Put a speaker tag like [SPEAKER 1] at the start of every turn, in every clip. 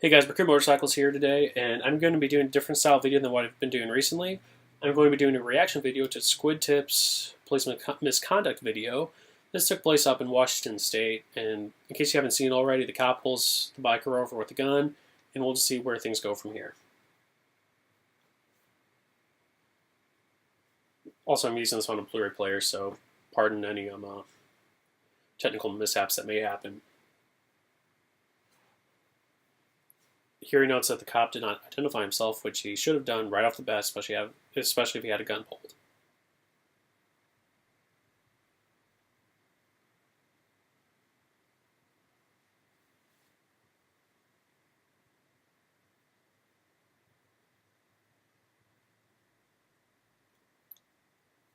[SPEAKER 1] Hey guys, McCrew Motorcycles here today, and I'm going to be doing a different style video than what I've been doing recently. I'm going to be doing a reaction video to Squid Tip's police misconduct video. This took place up in Washington State, and in case you haven't seen it already, the cop pulls the biker over with a gun, and we'll just see where things go from here. Also, I'm using this on a Blu-ray player, so pardon any technical mishaps that may happen. Here he notes that the cop did not identify himself, which he should have done right off the bat, especially if he had a gun pulled.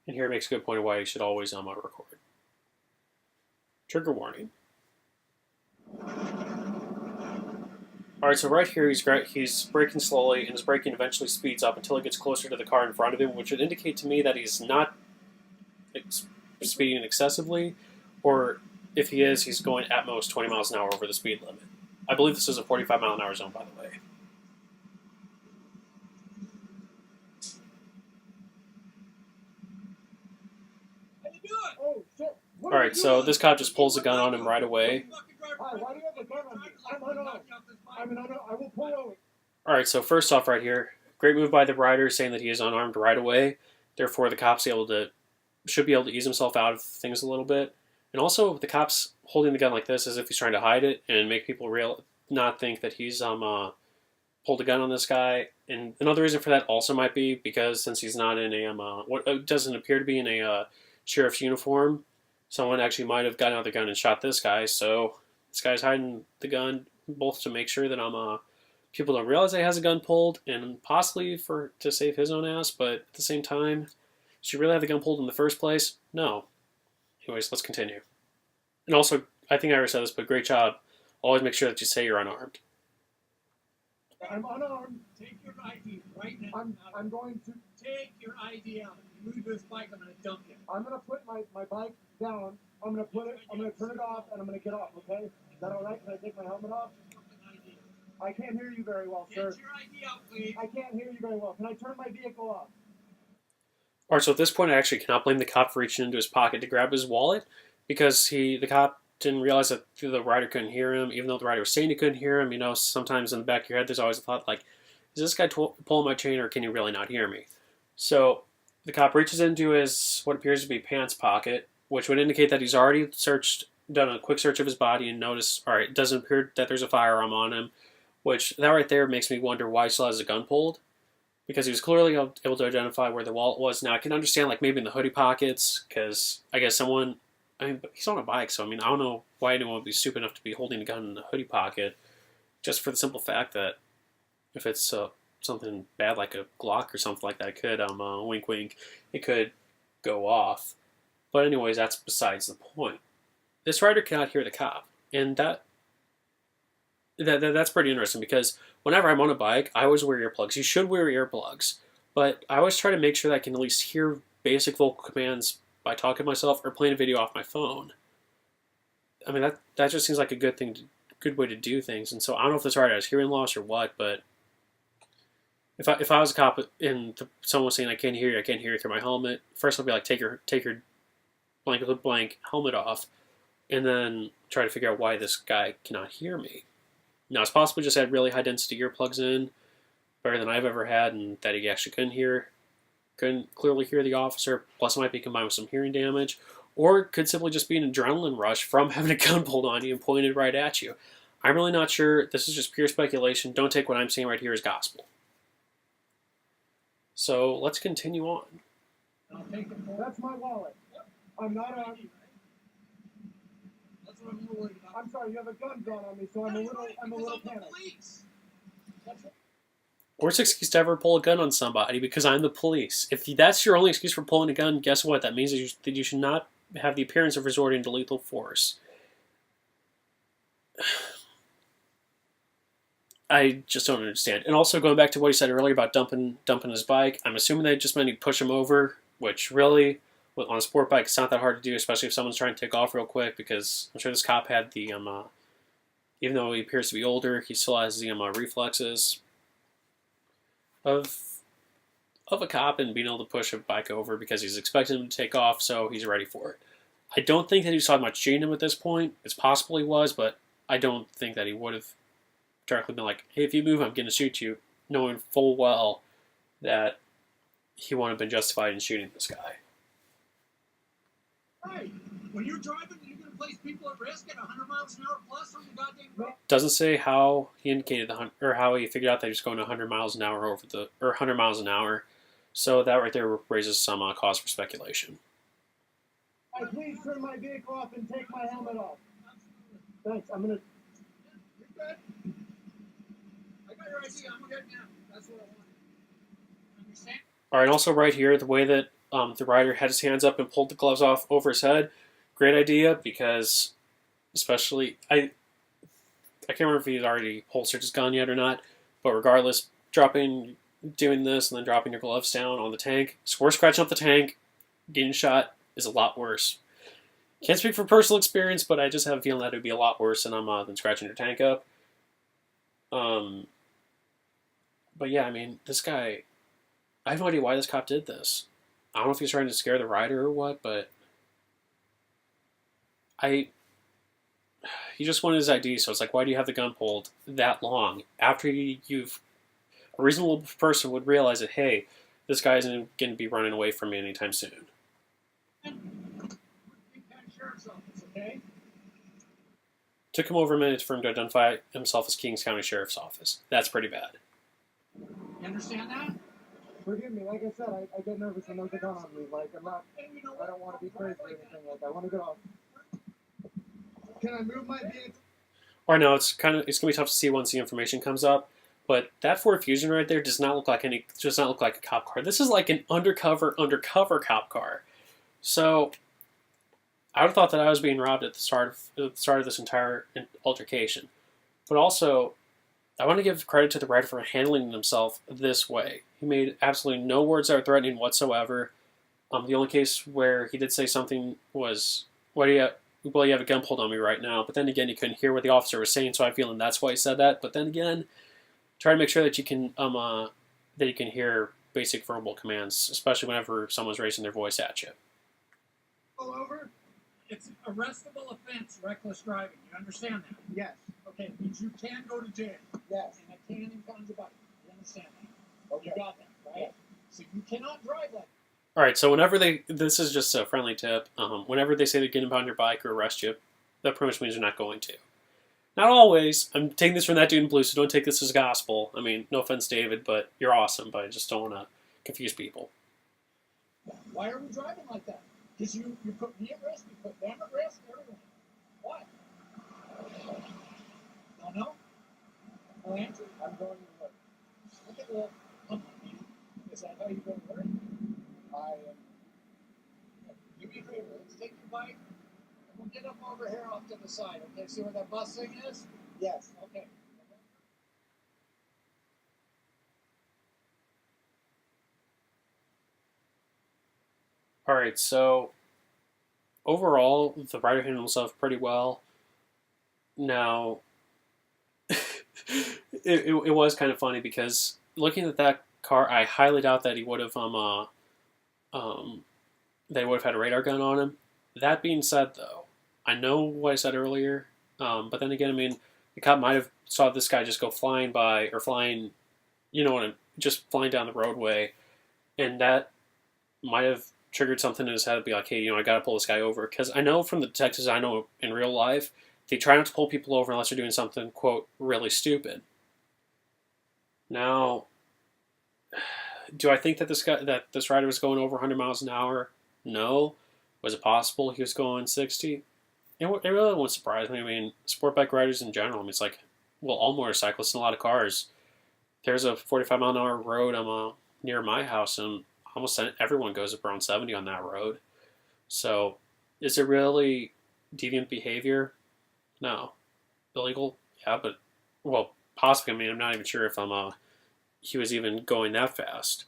[SPEAKER 1] And here it makes a good point of why you should always record. Trigger warning. Alright, so right here he's braking slowly, and his braking eventually speeds up until he gets closer to the car in front of him, which would indicate to me that he's not speeding excessively, or if he is, he's going at most 20 miles an hour over the speed limit. I believe this is a 45-mile-an-hour zone, by the way. Alright, so this cop just pulls a gun on him right away. Alright, so first off right here, great move by the rider saying that he is unarmed right away. Therefore, the cop's should be able to ease himself out of things a little bit. And also, the cop's holding the gun like this as if he's trying to hide it and make people not think that he's pulled a gun on this guy. And another reason for that also might be because since he's not in a what doesn't appear to be in a sheriff's uniform, someone actually might have gotten out the gun and shot this guy. So this guy's hiding the gun both to make sure that people don't realize that he has a gun pulled, and possibly to save his own ass. But at the same time, should you really have the gun pulled in the first place? No. Anyways, let's continue. And also, I think I already said this, but great job. Always make sure that you say you're unarmed.
[SPEAKER 2] I'm unarmed. Take your ID right now. I'm going to take your ID out. If you move this bike, I'm going to dump you. I'm going to put my bike down. I'm going to turn it off, and I'm going to get off, okay? Is that all right? Can I take my helmet off? I can't hear you very well, sir. Get your ID out, please. I can't hear you very well. Can I turn my vehicle off?
[SPEAKER 1] Alright, so at this point, I actually cannot blame the cop for reaching into his pocket to grab his wallet, because the cop didn't realize that the rider couldn't hear him, even though the rider was saying he couldn't hear him. You know, sometimes in the back of your head, there's always a thought like, is this guy pulling my chain, or can he really not hear me? So the cop reaches into his, what appears to be pants pocket, which would indicate that he's already done a quick search of his body and noticed, alright, it doesn't appear that there's a firearm on him, which that right there makes me wonder why he still has a gun pulled, because he was clearly able to identify where the wallet was. Now, I can understand, like, maybe in the hoodie pockets, because I guess he's on a bike, so, I don't know why anyone would be stupid enough to be holding a gun in the hoodie pocket, just for the simple fact that if it's something bad, like a Glock or something like that, it could, wink wink, it could go off. But anyways, that's besides the point. This rider cannot hear the cop, and that's pretty interesting, because whenever I'm on a bike, I always wear earplugs. You should wear earplugs, but I always try to make sure that I can at least hear basic vocal commands by talking to myself or playing a video off my phone. That just seems like a good way to do things. And so I don't know if this rider has hearing loss or what, but if I was a cop and someone was saying I can't hear you through my helmet, first I'll be like, take your blank helmet off, and then try to figure out why this guy cannot hear me. Now, it's possible just had really high density earplugs in, better than I've ever had, and that he actually couldn't clearly hear the officer, plus it might be combined with some hearing damage, or it could simply just be an adrenaline rush from having a gun pulled on you and pointed right at you. I'm really not sure. This is just pure speculation. Don't take what I'm saying right here as gospel. So, let's continue on.
[SPEAKER 2] That's my wallet. I'm not armed. I'm sorry, you have a gun drawn on me, so I'm a little panicked.
[SPEAKER 1] Worst excuse to ever pull a gun on somebody, because I'm the police. If that's your only excuse for pulling a gun, guess what? That means that you should not have the appearance of resorting to lethal force. I just don't understand. And also, going back to what he said earlier about dumping his bike, I'm assuming they just meant he'd push him over, which really, on a sport bike, it's not that hard to do, especially if someone's trying to take off real quick, because I'm sure this cop had the Even though he appears to be older, he still has the reflexes of a cop and being able to push a bike over because he's expecting him to take off, so he's ready for it. I don't think that he was talking about shooting him at this point. It's possible he was, but I don't think that he would have directly been like, hey, if you move, I'm going to shoot you, knowing full well that he wouldn't have been justified in shooting this guy.
[SPEAKER 2] Hey, when you're driving, you're going to place people at risk at 100 miles an hour plus on the goddamn road?
[SPEAKER 1] Doesn't say how he indicated or how he figured out that he was going 100 miles an hour or 100 miles an hour. So that right there raises some cause for speculation.
[SPEAKER 2] Please turn my vehicle off and take my helmet off. Thanks. I'm gonna. You're good. I got your ID. I'm good now. That's what I want. Understand?
[SPEAKER 1] All right. Also, right here, the way that the rider had his hands up and pulled the gloves off over his head, great idea because, especially I can't remember if he's already holstered his gun yet or not, but regardless, doing this and then dropping your gloves down on the tank, score scratching up the tank, getting shot is a lot worse. Can't speak for personal experience, but I just have a feeling that it would be a lot worse than scratching your tank up. But yeah, I mean, this guy, I have no idea why this cop did this. I don't know if he's trying to scare the rider or what, but he just wanted his ID, so it's like, why do you have the gun pulled that long? After you've, a reasonable person would realize that, hey, this guy isn't going to be running away from me anytime soon. Took him over a minute for him to identify himself as Kings County Sheriff's Office. That's pretty bad.
[SPEAKER 2] You understand that? Forgive me. Like I said, I get nervous when there's a gun on me. Like, I don't want to be crazy or anything like that. I want to get off. Can I move my vehicle?
[SPEAKER 1] Or no, it's gonna be tough to see once the information comes up. But that Ford Fusion right there does not look like a cop car. This is like an undercover cop car. So I would have thought that I was being robbed at the start of this entire altercation. But also, I want to give credit to the rider for handling himself this way. He made absolutely no words that were threatening whatsoever. The only case where he did say something was, well, you have a gun pulled on me right now. But then again, you couldn't hear what the officer was saying, so I feel that's why he said that. But then again, try to make sure that you can hear basic verbal commands, especially whenever someone's raising their voice at you.
[SPEAKER 2] Pull over. It's an arrestable offense, reckless driving. You understand that? Yes. Okay, it means you can go to jail. Yes. And a can impounds a bike. You understand that? Okay. You got that, right? Yes. So you cannot drive like that.
[SPEAKER 1] All right, so this is just a friendly tip. Whenever they say to get impound your bike or arrest you, that pretty much means they're not going to. Not always. I'm taking this from that dude in blue, so don't take this as gospel. I mean, no offense, David, but you're awesome, but I just don't want to confuse people.
[SPEAKER 2] Why are we driving like that? Because you put me at risk, you put them at risk, everyone. Why? Don't know? No answer? I'm going to work. Look at the company. Is that how you go to work? I am. Do me a favor. Let's take your bike and we'll get up over here off to the side. Okay, see where that bus thing is? Yes. Okay.
[SPEAKER 1] All right, so overall, the rider handled himself pretty well. Now, it was kind of funny because looking at that car, I highly doubt that he would have had a radar gun on him. That being said, though, I know what I said earlier, but then again, I mean, the cop might have saw this guy just go flying by or flying, just flying down the roadway, and that might have triggered something in his head to be like, hey, I got to pull this guy over. Because I know from the detectives I know in real life, they try not to pull people over unless they're doing something, quote, really stupid. Now, do I think that this rider was going over 100 miles an hour? No. Was it possible he was going 60? It really wouldn't surprise me. I mean, sport bike riders in general, I mean, it's like, well, all motorcyclists and a lot of cars. There's a 45-mile-an-hour road near my house, and almost everyone goes up around 70 on that road. So, is it really deviant behavior? No. Illegal? Yeah, but, well, possibly. I mean, I'm not even sure if he was even going that fast.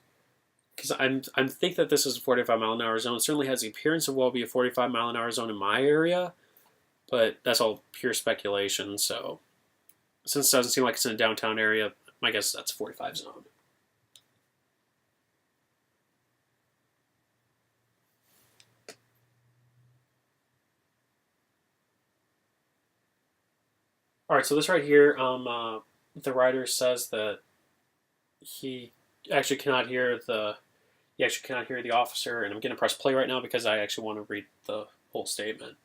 [SPEAKER 1] Because I think that this is a 45-mile-an-hour zone. It certainly has the appearance of what will be a 45-mile-an-hour zone in my area, but that's all pure speculation, so Since it doesn't seem like it's in a downtown area, my guess is that's a 45 zone. All right, so this right here, the writer says that he actually cannot hear the officer, and I'm going to press play right now because I actually want to read the whole statement.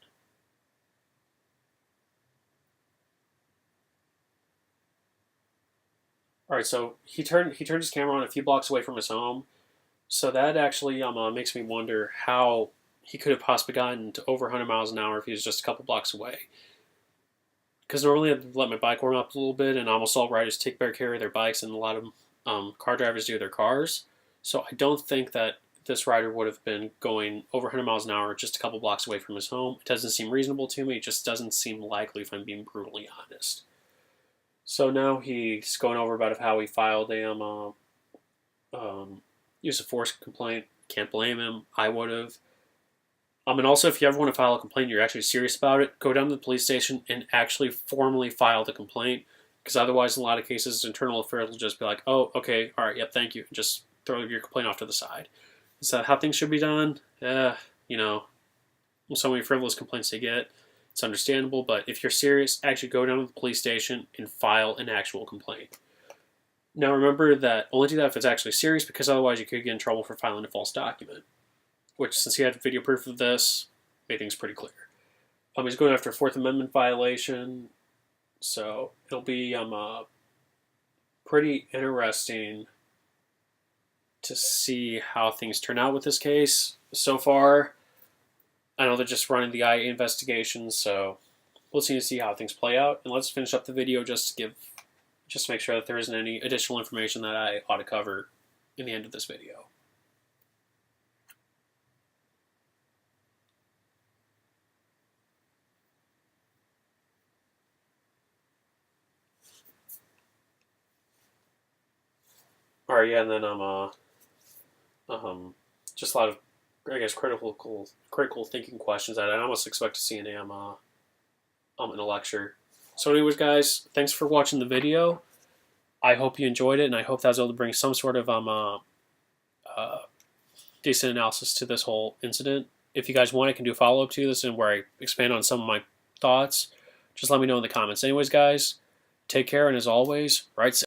[SPEAKER 1] All right, so he turned his camera on a few blocks away from his home, so that actually makes me wonder how he could have possibly gotten to over 100 miles an hour if he was just a couple blocks away. Because normally I'd let my bike warm up a little bit, and almost all riders take better care of their bikes, and a lot of car drivers do their cars. So I don't think that this rider would have been going over 100 miles an hour just a couple blocks away from his home. It doesn't seem reasonable to me. It just doesn't seem likely, if I'm being brutally honest. So now he's going over about how he filed a use of force complaint. Can't blame him. I would have. And also, if you ever want to file a complaint, you're actually serious about it, go down to the police station and actually formally file the complaint. Because otherwise, in a lot of cases, internal affairs will just be like, oh, okay, all right, yep, thank you. And just throw your complaint off to the side. Is that how things should be done? You know, so many frivolous complaints they get. It's understandable, but if you're serious, actually go down to the police station and file an actual complaint. Now remember that only do that if it's actually serious, because otherwise you could get in trouble for filing a false document. Which, since he had video proof of this, made things pretty clear. He's going after a Fourth Amendment violation, so it'll be pretty interesting to see how things turn out with this case. So far, I know they're just running the IA investigation, so we'll see how things play out. And let's finish up the video just to make sure that there isn't any additional information that I ought to cover in the end of this video. All right, yeah, and then just a lot of, I guess, critical thinking questions that I almost expect to see in a lecture. So, anyways, guys, thanks for watching the video. I hope you enjoyed it, and I hope that I was able to bring some sort of decent analysis to this whole incident. If you guys want, I can do a follow up to this and where I expand on some of my thoughts. Just let me know in the comments. Anyways, guys, take care, and as always, ride safe.